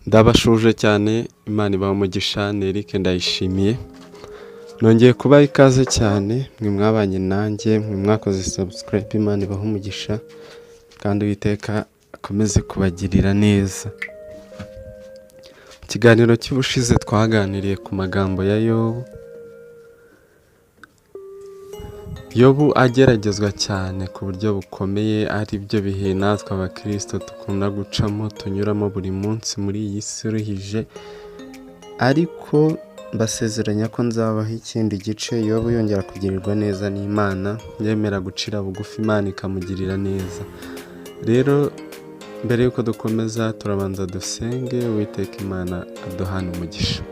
Ndabashuje cyane Imana ibahe umugisha. Ni Eric Ndayishimiye, nongeye kubaha ikaze cyane mwe mwabanye nanjye, mwe mwakoze subscribe. Imana ibahe umugisha kandi Uwiteka akomeze kubagirira neza. Mu kiganiro cy'ubushize twaganiriye ku magambo ya Yobu ageragezwa cyane ku buryo bukomeye, ari byo bihe natwe abakristo dukunda gucamo, tunyuramo buri munsi muri iyi si iruhije. Ariko mbasezeranya ko nzabaho ikindi gice Yobu yongera kugirirwa neza n'Imana, yemera gucira bugufi Imana ikamugirira neza. Rero mbere yuko dukomeza turabanza dusenge. Uwiteka Imana aduhane umugisha.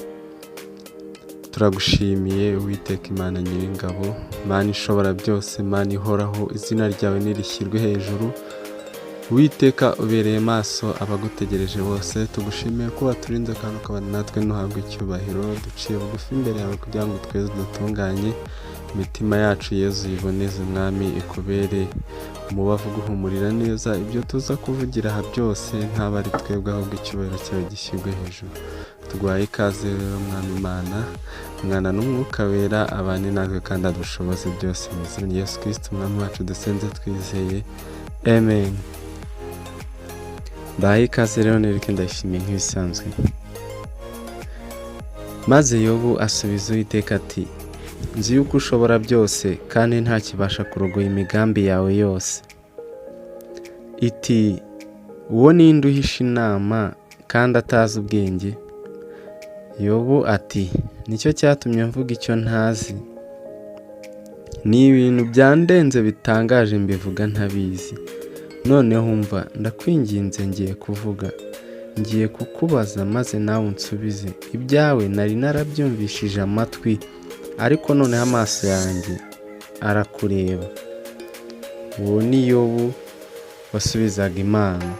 Turagushimiye Uwiteka Imana Nyiringabo, Imana ishobora byose, Imana ihoraho, izina ryawe nirishyirwe hejuru. Uwiteka ubereye maso abagutegereje bose, tugushimiye ko waturinze kandi ukabana natwe, ntuhabwe icyubahiro. Duciye bugufi imbere yawe kugira ngo tweze dutunganye imitima yacu. Yezu yiboneze Mwami, ikubere umubavu guhumurira neza. Ibyo tuza kuvugira aha byose ntaba ari twebwe, ahubwo icyubahiro cyawe gishyirwe hejuru. Tuguhaye ikaze rero Mwami Imana, Mwana n'Umwuka Wera abane natwe kandi adushoboze byose, mu izina rya Yesu Kristo Umwami wacu dusenze twizeye, amen. Ndahaye ikaze rero Eric Ndayishimiye nk'ibisanzwe. Maze Yobu asubiza Uwiteka ati, nzi yuko ushobora byose kandi nta kibasha kurogoya imigambi yawe yose. Iti, uwo ninde uhisha inama kandi atazi ubwenge? Yobu ati, nicyo cyatumye mvuga icyo ntazi. Ni ibintu byandenze bitangaje, mbivuga ntabizi. Noneho umva, ndakwinginze, ngiye kuvuga, ngiye kukubaza maze nawe unsubize. Ibyawe nari narabyumvishije amatwi, ariko noneho amaso yanjye arakureba. Uwo ni Yobu wasubizaga Imana.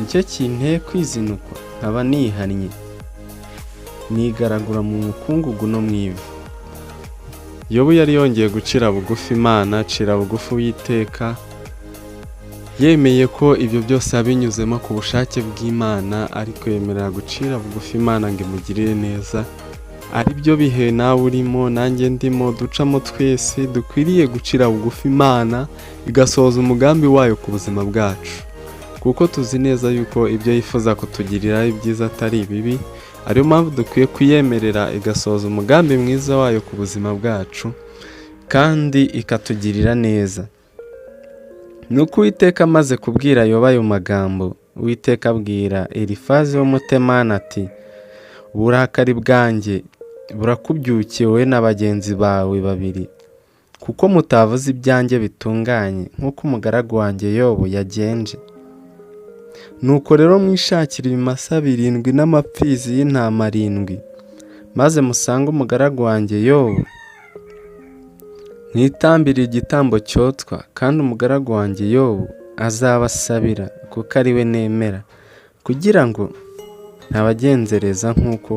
Nicyo kinteye kwizinukwa, nkaba nihannye, nigaragura mu mukungugu no mu ivu. Yobu yari yongeye gucira bugufi Imana, acira bugufi Uwiteka, yemeye ko ibyo byose abinyuzemo ku bushake bw'Imana, ariko yemerera gucira bugufi Imana ngo imugirire neza. Ari byo bihe nawe urimo, nanjye ndimo, ducamo twese. Dukwiriye gucira bugufi Imana igasohoza umugambi wayo ku buzima bwacu, kuko tuzi neza yuko ibyo yifuza kutugirira ari byiza atari ibibi. Ariyo mpamvu dukwiye kuyemerera igasohoza umugambi mwiza wayo ku buzima bwacu kandi ikatugirira neza. Nuko Uwiteka amaze kubwira Yobu ayo magambo, Uwiteka abwira Elifazi w'Umutemani ati, uburakari bwanjye burakubyukiye wowe na bagenzi bawe babiri, kuko mutavuze ibyanjye bitunganye nk'uko umugaragu wanjye Yobu yagenje. Nuko rero mwishakira ibimasa 7 n'amapfizi y'intama 7, maze musange umugaragu wanjye Yobu, mwitambire igitambo cyotwa, kandi umugaragu wanjye Yobu azabasabira, kuko ari we nemera, kugira ngo ntabagenzereza nk'uko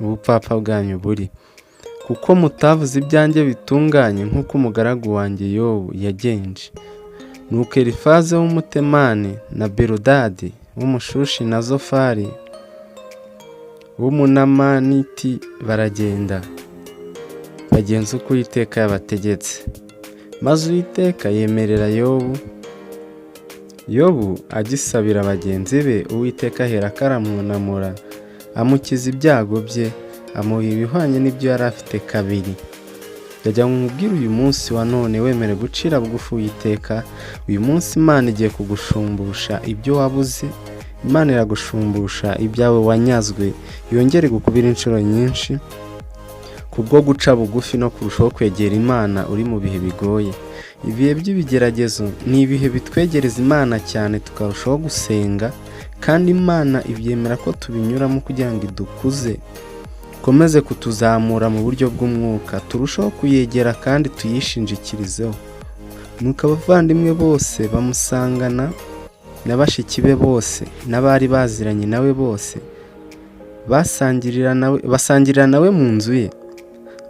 ubupfapfa bwanyu buri, kuko mutavuze ibyanjye bitunganye nk'uko umugaragu wanjye Yobu yagenje. Nuko Elifazi w'Umutemani na Biludadi w'Umushushi na Zofari w'Umunamaniti baragenda, bagenza uko Uwiteka yabategetse. Maze Uwiteka yemerera Yobu agisabira bagenzi be. Uwiteka aherako aramwunamura, amukiza ibyago bye, amuha ibihwanye n'ibyo yari afite kabiri. Yajya mubwira uyu munsi wa none, wemere gucira bugufi Uwiteka. Uyu munsi Imana igiye kugushumbusha ibyo wabuze. Imana iragushumbusha ibyawe wanyazwe, yongere gukubira inshuro nyinshi, kubwo guca bugufi no kurushaho kwegera Imana uri mu bihe bigoye. Ibihe by'ibigeragezo ni ibihe bitwegereza Imana cyane, tukarushaho gusenga, kandi Imana ibyemera ko tubinyuramo kugira ngo idukuze, ikomeze kutuzamura mu buryo bw'umwuka, turushaho kuyegera kandi tuyishingikirizeho. Nuko abavandimwe bose bamusangana, na bashiki be bose, n'abari baziranye nawe bose, basangirira nawe mu nzu ye,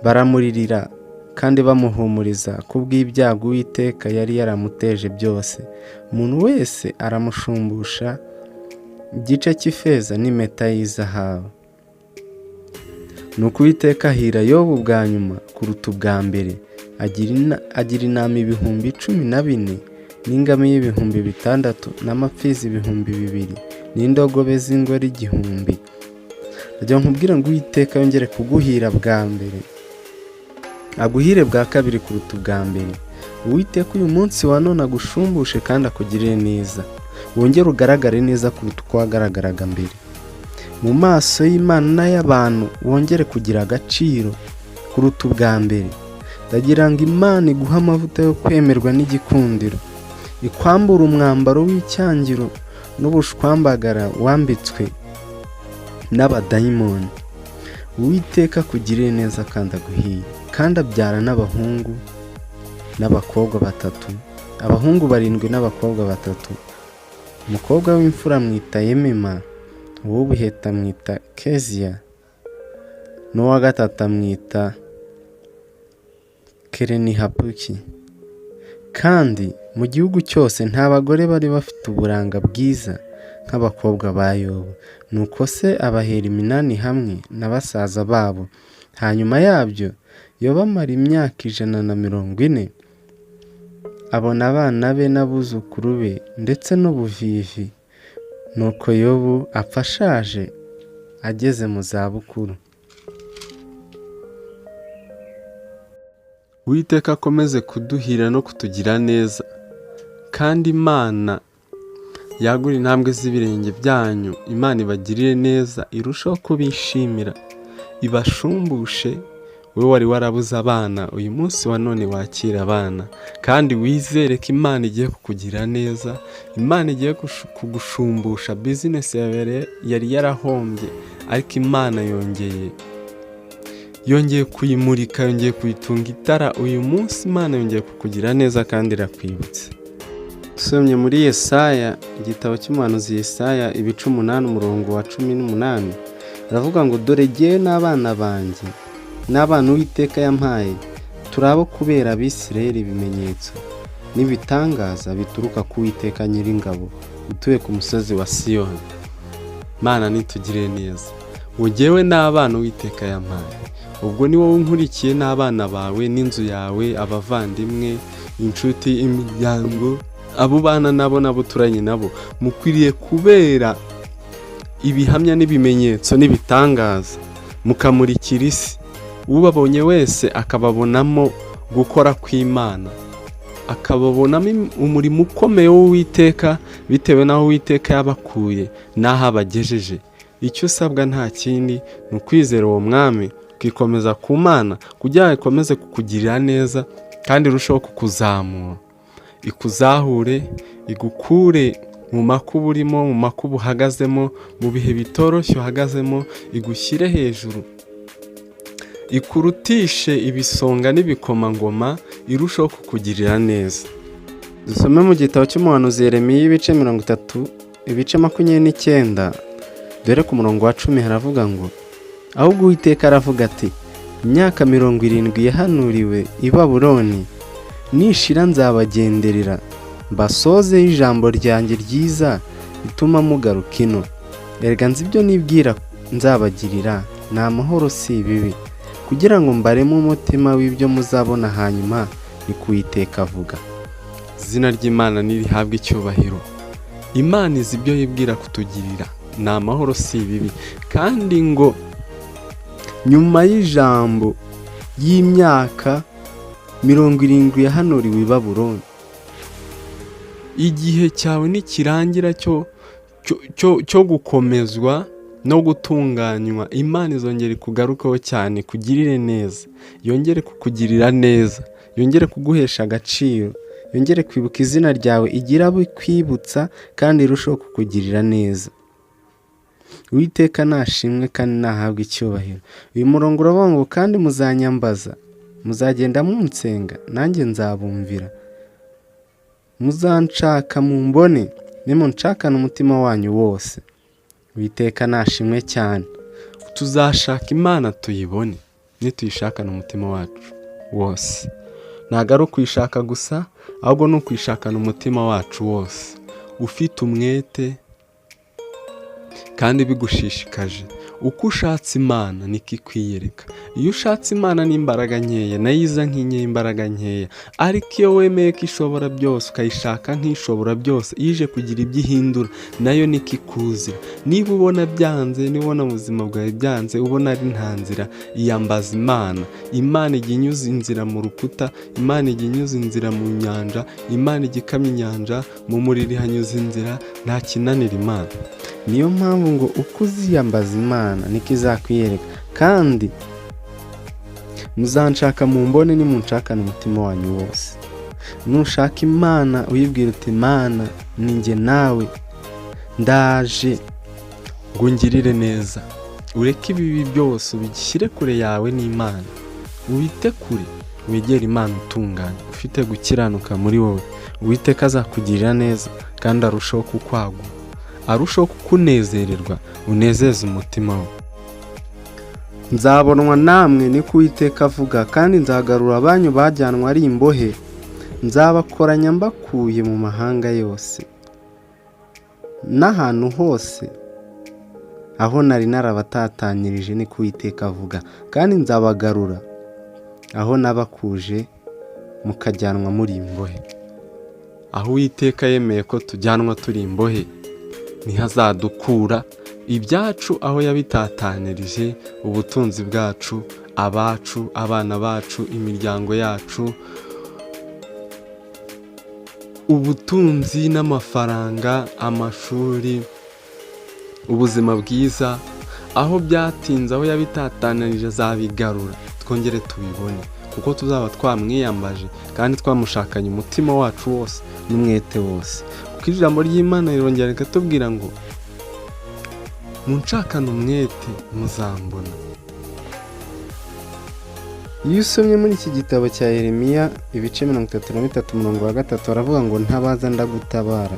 baramuririra kandi bamuhumuriza kubw'ibyago Uwiteka yari yaramuteje byose. Umuntu wese aramushumbusha igice cy'ifeza n'impeta y'izahabu. Nuko Uwiteka ahira Yobu bwa nyuma kuruta ubwa mbere, agira intama 14,000 n'ingamiya 6,000 n'amapfizi 2,000 n'indogobe z'ingore 1,000. Ndagira nkubwira ngo Uwiteka yongere kuguhira bwa mbere, aguhire bwa kabiri kuruta ubwa mbere. Uwiteka uyu munsi wa none agushumbushe kandi akugirire neza, wongere ugaragare neza kuruta uko wagaragaraga mbere mu maso y'Imana n'ay'abantu, wongere kugira agaciro kuruta ubwa mbere. Ndagira ngo Imana iguhe amavuta yo kwemerwa n'igikundiro, ikwambura umwambaro w'icyangiro n'ubushwambagara wambitswe n'abadayimoni. Uwiteka akugirire neza kandi aguhiye, kandi abyara n'abahungu n'abakobwa 3, abahungu 7 n'abakobwa 3. Umukobwa w'imfura mwita Yemima, uw'ubuheta mwita Keziya, n'uwa gatatu mwita Kerenihapuki. Kandi mu gihugu cyose nta bagore bari bafite uburanga bwiza nk'abakobwa ba Yobu. Nuko se abahera iminani hamwe na basaza babo. Hanyuma yabyo Yobu amara imyaka 140, abona abana be n'abuzukuru be ndetse n'ubuvivi. Nuko Yobu apfa ashaje, ageze mu zabukuru. Uwiteka akomeze kuduhira no kutugira neza, kandi Imana yagura intambwe z'ibirenge byanyu. Imana ibagirire neza, irushaho kubishimira, ibashumbushe. Wowe wari warabuze abana, uyu munsi wa none wakira abana, kandi wizere ko Imana igiye kukugira neza. Imana igiye kugushumbusha. Business yawe yari yarahombye, ariko Imana yongeye kuyimurika, yongeye kuyitunga itara. Uyu munsi Imana yongeye kukugira neza kandi irakwibutse. Dusomye muri Yesaya, igitabo cy'umuhanuzi Yesaya 8 umurongo wa 18, aravuga ngo dore jyewe n'abana banjye n'abana Uwiteka yampaye turabo kubera Abisirayeli ibimenyetso n'ibitangaza bituruka ku Uwiteka Nyiringabo utuye ku musozi wa Siyoni. Mana nitugire neza, ugewe n'abana Uwiteka yampaye. Ubwo ni wowe unkurikiye n'abana bawe n'inzu yawe, abavandimwe, inshuti, imiryango, abo bana nabo nabo turanye nabo, mukwiriye kubera ibihamya n'ibimenyetso n'ibitangaza, mukamurikira isi. Ubabonye wese akababonamo gukora kw'Imana, akababonamo umurimo ukomeye w'Uwiteka, bitewe n'aho Uwiteka yabakuye n'aho abagejeje. Icyo usabwa nta kindi ni ukwizera uwo mwami, ukikomeza ku Mana kugira ngo ikomeze kukugirira neza kandi irusheho kukuzamura, ikuzahure, igukure mu makuba urimo, mu makuba uhagazemo, mu bihe bitoroshye uhagazemo, igushyire hejuru, ikurutishe ibisonga n'ibikomangoma, irushaho kukugirira neza. Dusome mu gitabo cy'umuhanuzi Yeremiya ibice 30, ibice 29, dore ku murongo wa 10 haravuga ngo ahubwo Uwiteka aravuga ati imyaka 70 yahanuriwe i Babuloni nishira nzabagenderera, mbasoze ijambo ryanjye ryiza bituma mugaruka ino. Erega nzi ibyo nibwira nzabagirira, ni amahoro si ibibi, kugira ngo mbaremo umutima w'ibyo muzabona hanyuma, ni ku Uwiteka avuga. Izina ry'Imana nirihabwe icyubahiro. Imana izi ibyo yibwira kutugirira, ni amahoro si ibibi. Kandi ngo nyuma y'ijambo y'imyaka 70 yahanuriwe i Babuloni, igihe cyawe nikirangira cyo gukomezwa no gutunganywa, Imana izongera kugarukaho cyane, kugirire neza, yongere kukugirira neza, yongere kuguhesha agaciro, yongere kwibuka izina ryawe, igira abo kwibutsa kandi irushaho kukugirira neza. Uwiteka nashimwe kandi nahabwe icyubahiro. Uyu murongo uravuga ngo kandi muzanyambaza, muzagenda munsenga, nanjye nzabumvira. Muzanshaka mumbone, nimunshakana umutima wanyu wose. Uwiteka nashimwe cyane. Tuzashaka Imana tuyibone nituyishakana umutima wacu wose. Ntabwo ari ukuyishaka gusa, ahubwo ni ukuyishakana umutima wacu wose, ufite umwete, kandi bigushishikaje. Uko ushatse Imana niko ikwiyereka. Iyo ushatse Imana n'imbaraga nkeya nayo iza nk'inyeye imbaraga nkeya, ariko iyo wemeye ko ishobora byose ukayishaka nk'ishobora byose, ije kugira ibyo ihindura nayo niko ikuzira. Niba ubona byanze, niba ubona ubuzima bwawe byanze, ubona ari nta nzira, iyambaza Imana. Imana ijya inyuza inzira mu rukuta, Imana ijya inyuza inzira mu nyanja, Imana ijya ikamya inyanja, mu muriro ihanyuza inzira, nta kinanira Imana. Niyo mpamvu ngo uko uziyambaza Imana niko izakwiyereka, kandi muzanshaka mu mbone nimunshakana umutima wanyu wose. Nushaka Imana uyibwira uti Imana ni njye nawe ndaje ngo ngirire neza, ureke ibibi byose ubigishyire kure yawe n'Imana, ubite kure, wegere Imana utunganye ufite gukiranuka muri wowe. Uwiteka azakugirira neza kandi arushaho kukwagura, arushaho kukunezererwa, unezeze umutima we. Nzabonwa namwe niko Uwiteka avuga, kandi nzagarura abanyu bajyanwa ari imbohe, nzabakoranya mbakuye mu mahanga yose n'ahantu hose aho nari narabatatanyirije, niko Uwiteka avuga, kandi nzabagarura aho nabakuje mukajyanwa muri imbohe. Aho Uwiteka yemeye ko tujyanwa turi imbohe niho azadukura. Ibyacu aho yabitatanirije, ubutunzi bwacu, abacu, abana bacu, imiryango yacu, ubutunzi n'amafaranga, amashuri, ubuzima bwiza, aho byatinze, aho yabitatanirije azabigarura twongere tubibone, kuko tuzaba twamwiyambaje kandi twamushakanye umutima wacu wose n'umwete wose. Kuko ijambo ry'Imana rirongera rikatubwira ngo munshakane umwete muzambona. Iyo usomye muri iki gitabo cya Yeremiya ibice 33 umurongo wa 3 aravuga ngo ntabaza ndagutabara,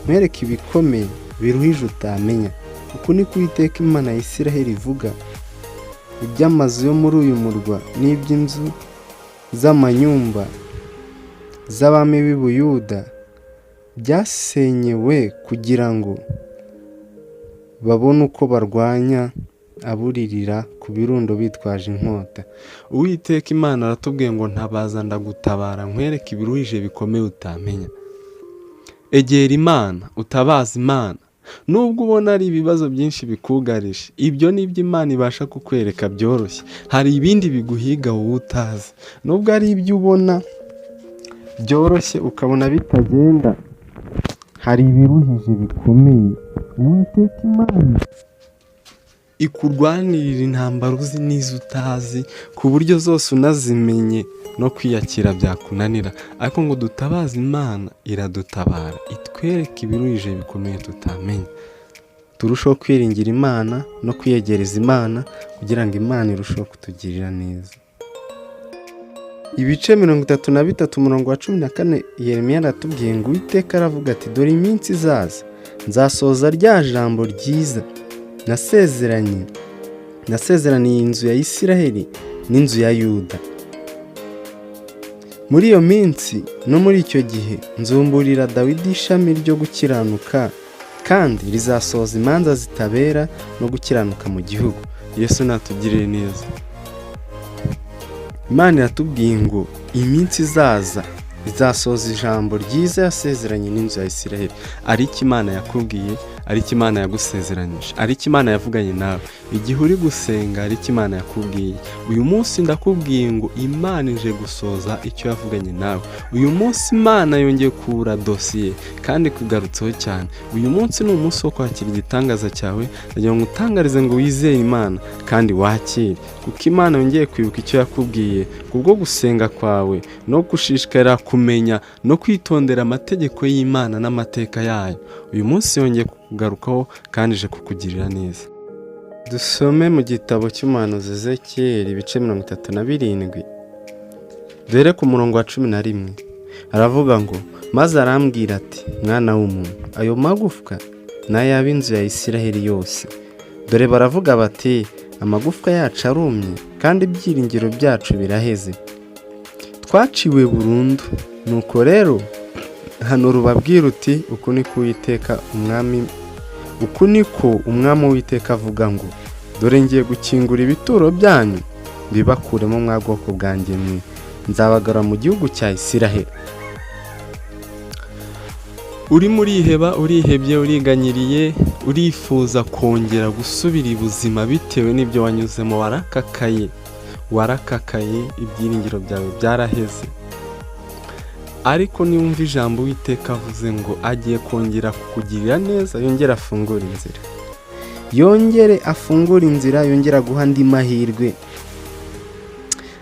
nkwereke ibikomeye biruhije utamenya. Uku niko Uwiteka Imana ya Isiraheli ivuga, iby'amazu yo muri uyu murwa n'iby'inzu z'amanyumba z'abami b'i Buyuda byasenyewe kugira ngo babone uko barwanya aburirira ku birundo bitwaje inkota. Uwiteka Imana aratubwiye ngo ntabaza ndagutabara, nkwereke ibiruhije bikomeye utamenya. Egera Imana, utabaza Imana. Nubwo ubona ari ibibazo byinshi bikugarije, ibyo nibyo Imana ibasha kukwereka byoroshye. Hari ibindi biguhiga wowe utazi. Nubwo ari ibyo ubona byoroshye ukabona bitagenda, hari ibiruhije bikomeye Uwiteka Imana ikurwanirira intambara uzi n'izo utazi, ku buryo zose unazimenye no kwiyakira byakunanira. Ariko ngo dutabaze Imana, iradutabara, itwereke ibiruhije bikomeye tutamenya. Turushaho kwiringira Imana no kwiyegereza Imana kugira ngo Imana irusheho kutugirira neza. Ibice 33 umurongo wa 14 Yeremiya aratubwiye ngo Uwiteka aravuga ati dore iminsi izaza, nzasoza rya jambo ryiza nasezeraniye inzu ya Isiraheli n'inzu ya Yuda. Muri iyo minsi no muri icyo gihe nzumburira Dawidi ishami ryo gukiranuka, kandi rizasohoza imanza zitabera no gukiranuka mu gihugu. Yesu natugirire neza. Imana iratubwiye ngo iminsi izaza izasohoza ijambo ryiza yasezeranye n'inzu ya Isiraheli. Ari iki Imana yakubwiye, ari iki Imana yagusezeranyije, ari iki Imana yavuganye nawe. Igihe uri gusenga, ari iki Imana yakubwiye. Uyu munsi ndakubwiye ngo Imana ije gusoza icyo yavuganye nawe. Uyu munsi Imana yongeye kubura dosiye kandi kugarutseho cyane. Uyu munsi ni umunsi wo kwakira igitangaza cyawe, ndagira ngo utangarize ngo wizere Imana kandi wakire, kuko Imana yongeye kwibuka icyo yakubwiye kubwo gusenga kwawe no gushishikarira kumenya no kwitondera amategeko y'Imana n'amateka yayo. Uyu munsi yongeye kugarukaho kandi ije kukugirira neza. Dusome mu gitabo cy'umuhanuzi Ezekiyeli ibice 37 dore ku murongo wa 11 aravuga ngo maze arambwira ati mwana w'umuntu, ayo magufwa n'ay'ab inzu ya Isiraheli yose, dore baravuga bati amagufwa yacu arumye kandi ibyiringiro byacu biraheze, twaciwe burundu. Nuko rero hano rubabwira uti uku ni Uwiteka uku niko umwami w'Uwiteka avuga ngo dore ngiye gukingura ibituro byanyu bibakuremo mwa bwoko bwanjye mwe, nzabagarura mu gihugu cya Isiraheli. Urimo uriheba, urihebye, uriganyiriye, urifuza kongera gusubira ibuzima bitewe n'ibyo wanyuzemo, warakakaye, ibyiringiro byawe byaraheze. Ariko niwumva ijambo Uwiteka avuze ngo agiye kongera kukugirira neza, yongera afungura inzira, yongera guha andi mahirwe,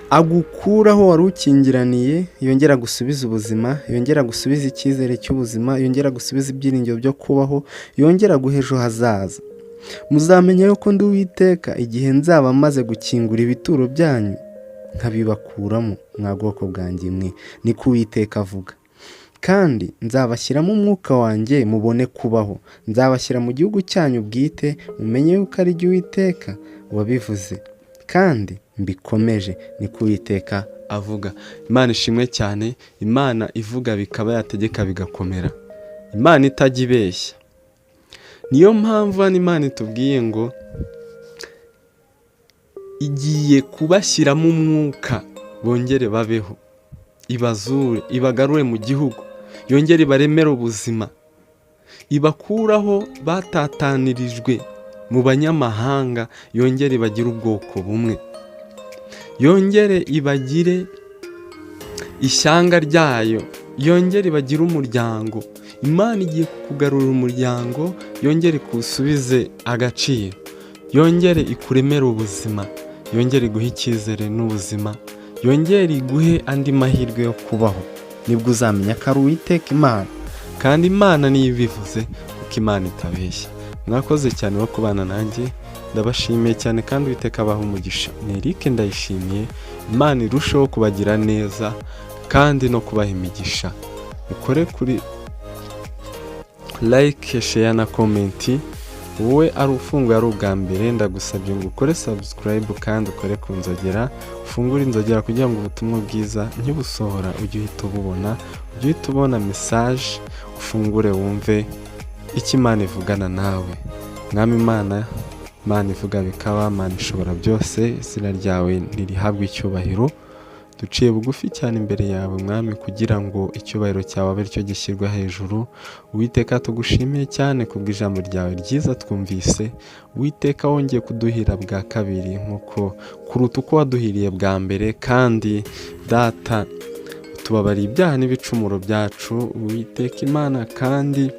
agukuraho wari ukingiraniye, yongera gusubiza ubuzima, yongera gusubiza icyizere cy'ubuzima, yongera gusubiza ibyiringiro byo kubaho, yongera guha ejo hazaza. Muzamenya yuko ndi Uwiteka igihe nzaba maze gukingura ibituro byanyu nkabibakuramo mwa bwoko bwanjye mwe, niko Uwiteka avuga. Kandi nzabashyiramo umwuka wanjye mubone kubaho, nzabashyira mu gihugu cyanyu bwite, mumenye yuko ari jye Uwiteka wabivuze kandi mbikomeje, niko Uwiteka avuga. Imana ishimwe cyane, Imana ivuga bikaba, yategeka bigakomera, Imana itajya ibeshya. Niyo mpamvu hano Imana itubwiye ngo igiye kubashyiramo umwuka bongere babeho, ibazure, ibagarure mu gihugu, yongere ibaremere ubuzima, ibakuraho batatanirijwe mu banyamahanga, yongere ibagire ubwoko bumwe, yongere ibagire ishyanga ryayo, yongere ibagire umuryango. Imana igiye kukugarurira umuryango, yongere kuwusubize agaciro, yongere ikuremere ubuzima, yongere iguhe icyizere n'ubuzima, yongere iguhe andi mahirwe yo kubaho. Nibwo uzamenya ko ari Uwiteka Imana, kandi Imana niyo ibivuze, kuko Imana itabeshya. Mwakoze cyane wo kubana nanjye, ndabashimiye cyane kandi Uwiteka abaha umugisha. Ni Eric Ndayishimiye. Imana irusheho kubagira neza kandi no kubaha imigisha. Ukore kuri like, share na comment. Wowe ari ufunguye ari ubwa mbere, ndagusabye ngo ukore subscribe kandi ukore ku nzogera, ufungure inzogera kugira ngo ubutumwa bwiza ntibusohora ujye uhita ububona, ujye uhita ubona message, ufungure wumve icyo Imana ivugana nawe. Mwami Imana, Imana ivuga bikaba, Imana ishobora byose, izina ryawe nirihabwe icyubahiro. Duciye bugufi cyane imbere yawe Mwami, kugira ngo icyubahiro cyawe abe aricyo gishyirwa hejuru. Uwiteka tugushimiye cyane kubw'ijambo ryawe ryiza twumvise. Uwiteka wongeye kuduhira bwa kabiri nkuko kuruta uko waduhiriye bwa mbere, kandi Data tubabariye ibyaha n'ibicumuro byacu. Uwiteka Imana, kandi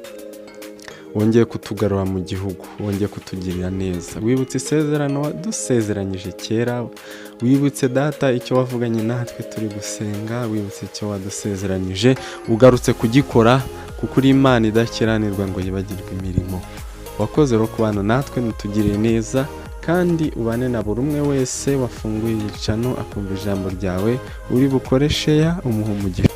wongeye kutugarura mu gihugu, wongeye kutugirira neza. Wibutse isezerano wadusezeranyije kera, wibutse Data icyo wavuganye natwe turi gusenga, wibutse icyo wadusezeranyije, ugarutse kugikora, kuko uri Imana idakiranirwa ngo yibagirwe imirimo. Wakoze rero kubana natwe, nutugirire neza, kandi ubane na buri umwe wese wafunguye igicano akumva ijambo ryawe, uri bukoreshe umuha umugisha.